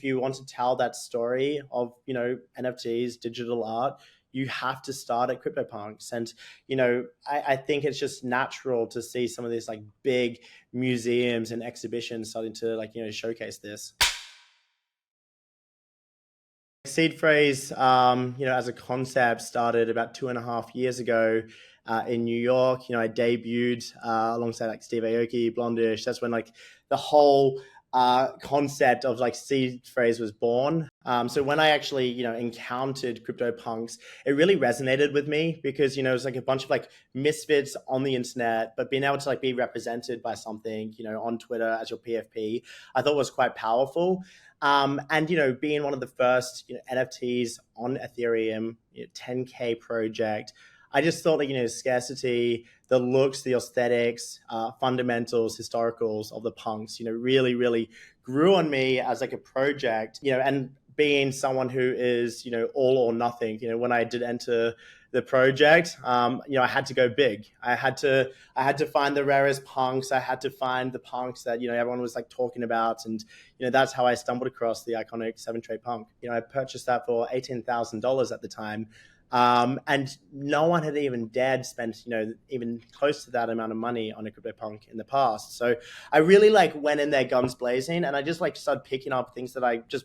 if you want to tell that story of, NFTs, digital art, you have to start at CryptoPunks. And, I think it's just natural to see some of these like big museums and exhibitions starting to showcase this. Seedphrase, as a concept, started about 2.5 years ago in New York. I debuted alongside like Steve Aoki, Blondish. That's when like the whole concept of like Seedphrase was born. So when I actually, encountered CryptoPunks, it really resonated with me because, it was like a bunch of like misfits on the internet, but being able to like be represented by something, on Twitter as your PFP, I thought was quite powerful. And, being one of the first, NFTs on Ethereum, 10K project, I just thought that, scarcity, the looks, the aesthetics, fundamentals, historicals of the punks, really, really grew on me as like a project, and being someone who is, all or nothing, when I did enter the project, I had to go big. I had to find the rarest punks. I had to find the punks that, everyone was like talking about. And, that's how I stumbled across the iconic 7-trait punk. I purchased that for $18,000 at the time. And no one had even dared spend, even close to that amount of money on a CryptoPunk in the past. So I really like went in there guns blazing, and I just like started picking up things that I just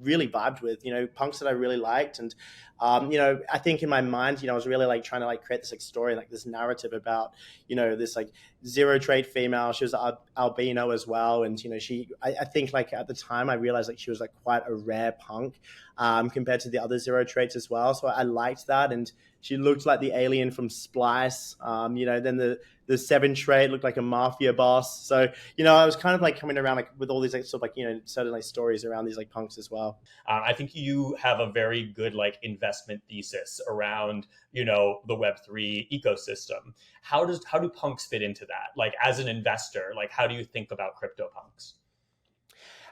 really vibed with, punks that I really liked. And, I think in my mind, I was really like trying to like create this like story, like this narrative about, this like 0-trait female. She was albino as well. And, I think like at the time I realized like she was like quite a rare punk compared to the other 0-traits as well. So I liked that. And she looked like the alien from Splice. Then the 7-trait looked like a mafia boss. So, I was kind of like coming around like with all these like sort of like, certain like stories around these like punks as well. I think you have a very good like investment thesis around, the Web3 ecosystem. How do punks fit into that? Like as an investor, like how do you think about CryptoPunks?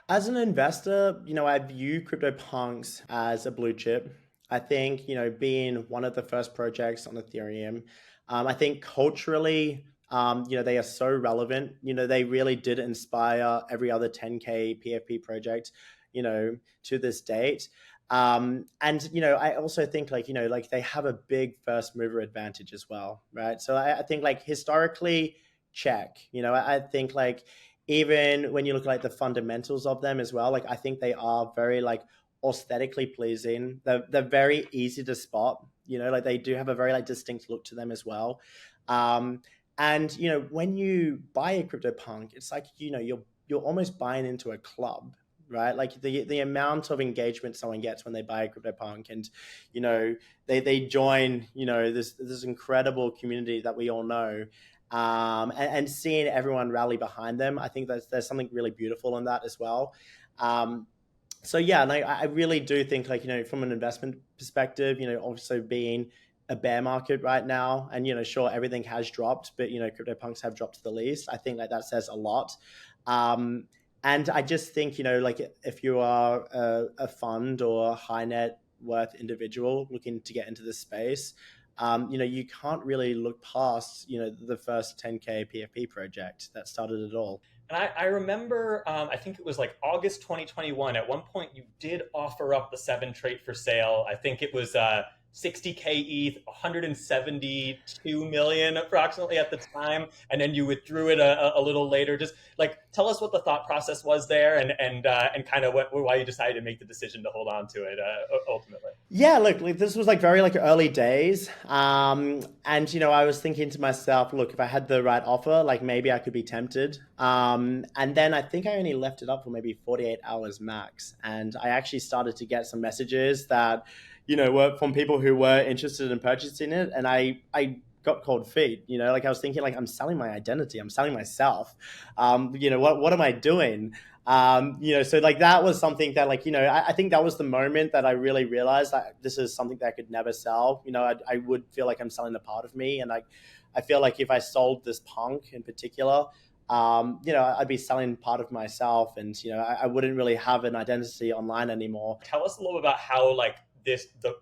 As an investor, I view CryptoPunks as a blue chip. I think, being one of the first projects on Ethereum, I think culturally, they are so relevant. They really did inspire every other 10K PFP project, to this date. And, I also think like, like they have a big first mover advantage as well, right? So I think like historically, check, I think like even when you look at like the fundamentals of them as well, like I think they are very like aesthetically pleasing. They're very easy to spot, like they do have a very like distinct look to them as well. And when you buy a CryptoPunk, it's like, you're almost buying into a club, right? Like the amount of engagement someone gets when they buy a CryptoPunk, and they join this incredible community that we all know, and seeing everyone rally behind them, I think there's something really beautiful in that as well. So yeah, and I really do think like, from an investment perspective, also being a bear market right now, and sure, everything has dropped, but CryptoPunks have dropped the least. I think like that says a lot. And I just think, like if you are a fund or a high net worth individual looking to get into this space, you can't really look past, the first 10K PFP project that started it all. And I remember, I think it was like August 2021. At one point, you did offer up the 7-trait for sale. I think it was 60K ETH, 172 million approximately at the time, and then you withdrew it a little later. Just like tell us what the thought process was there, and kind of why you decided to make the decision to hold on to it ultimately. Yeah, look, this was like very like early days, and I was thinking to myself, look, if I had the right offer, like maybe I could be tempted. And then I think I only left it up for maybe 48 hours max, and I actually started to get some messages that were from people who were interested in purchasing it. And I got cold feet, like I was thinking like, I'm selling my identity. I'm selling myself. What am I doing? So like that was something that like, I think that was the moment that I really realized that this is something that I could never sell. I would feel like I'm selling a part of me. And I feel like if I sold this punk in particular, I'd be selling part of myself, and, I wouldn't really have an identity online anymore. Tell us a little about how like the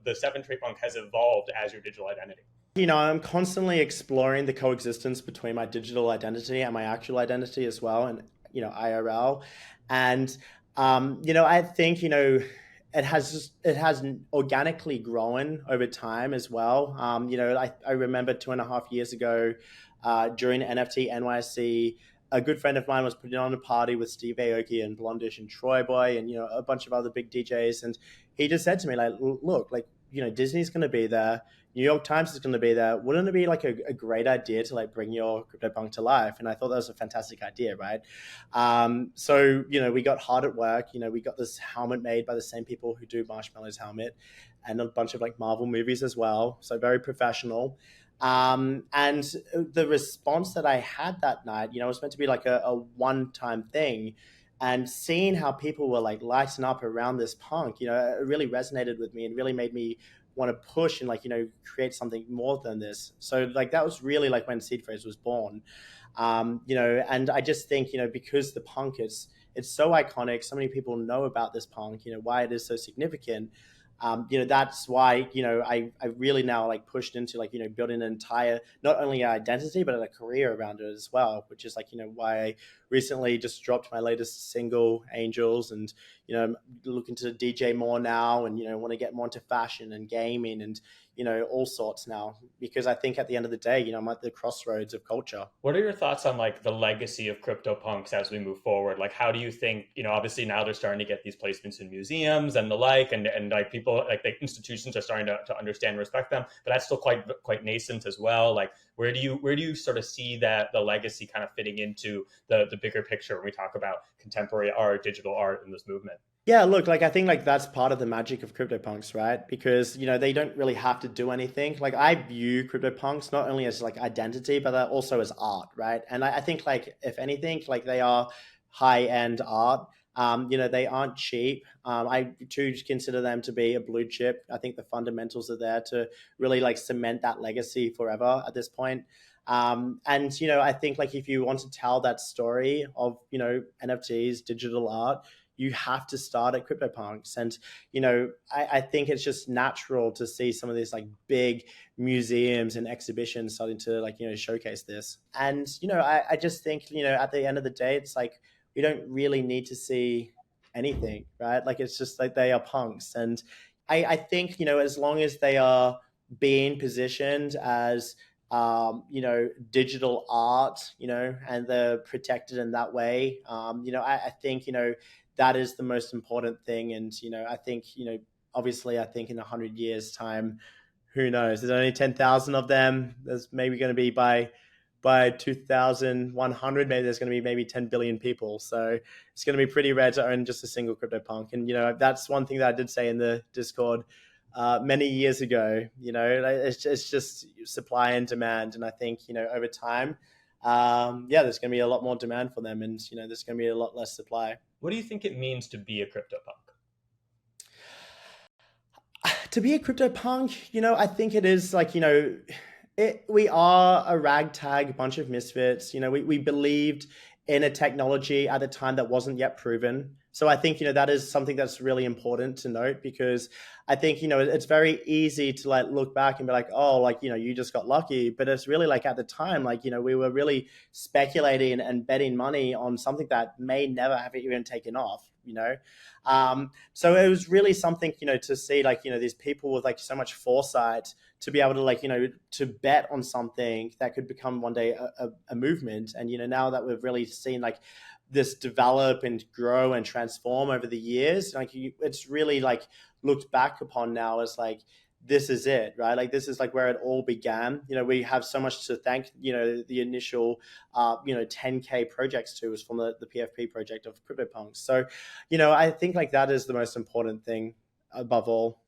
7-trait punk has evolved as your digital identity. I'm constantly exploring the coexistence between my digital identity and my actual identity as well, and, IRL. And, I think it has organically grown over time as well. I remember 2.5 years ago, during NFT NYC, a good friend of mine was putting on a party with Steve Aoki and Blondish and Troy Boy and a bunch of other big DJs, and he just said to me like, look, like Disney's going to be there. New York Times is going to be there. Wouldn't it be like a great idea to like bring your CryptoPunk to life? And I thought that was a fantastic idea, right? So we got hard at work. We got this helmet made by the same people who do Marshmallow's helmet, and a bunch of like Marvel movies as well. So very professional. And the response that I had that night, was meant to be like a one-time thing. And seeing how people were like lighting up around this punk, it really resonated with me and really made me want to push and like create something more than this. So like that was really like when Seedphrase was born. And I just think because the punk is it's so iconic, so many people know about this punk, why it is so significant. That's why I really now like pushed into like building an entire, not only an identity but a career around it as well, which is like why I recently just dropped my latest single, Angels, and I'm looking to DJ more now, and want to get more into fashion and gaming and all sorts now, because I think at the end of the day I'm at the crossroads of culture. What are your thoughts on like the legacy of CryptoPunks as we move forward? Like, how do you think, obviously now they're starting to get these placements in museums and the like, and like people, like the institutions are starting to understand and respect them, but that's still quite nascent as well. Like, where do you sort of see that the legacy kind of fitting into the bigger picture when we talk about contemporary art, digital art in this movement? Yeah, look, like I think like that's part of the magic of CryptoPunks, right? Because they don't really have to do anything. Like I view CryptoPunks not only as like identity, but also as art, right? And I think like if anything, like they are high end art. They aren't cheap. I too consider them to be a blue chip. I think the fundamentals are there to really like cement that legacy forever at this point. And I think like if you want to tell that story of NFTs, digital art, you have to start at CryptoPunks. And I think it's just natural to see some of these like big museums and exhibitions starting to like showcase this. And I just think at the end of the day, it's like we don't really need to see anything, right? Like it's just like they are punks. And I think as long as they are being positioned as digital art, and they're protected in that way. I think, that is the most important thing. And, I think, obviously, I think in 100 years time, who knows? There's only 10,000 of them. There's maybe going to be by 2100, maybe there's going to be maybe 10 billion people. So it's going to be pretty rare to own just a single CryptoPunk. And, that's one thing that I did say in the Discord many years ago. It's just supply and demand. And I think, over time, there's going to be a lot more demand for them, and there's going to be a lot less supply. What do you think it means to be a CryptoPunk? To be a CryptoPunk, I think it is like, we are a ragtag bunch of misfits. We believed in a technology at the time that wasn't yet proven. So I think, that is something that's really important to note, because I think, it's very easy to like look back and be like, oh, like, you just got lucky. But it's really like at the time, like, we were really speculating and betting money on something that may never have even taken off, So it was really something, to see like, these people with like so much foresight to be able to like, to bet on something that could become one day a movement. And, now that we've really seen like this develop and grow and transform over the years, like it's really like looked back upon now as like, this is it, right? Like this is like where it all began. We have so much to thank, the initial, 10K projects to was from the PFP project of CryptoPunks. So, I think like that is the most important thing above all.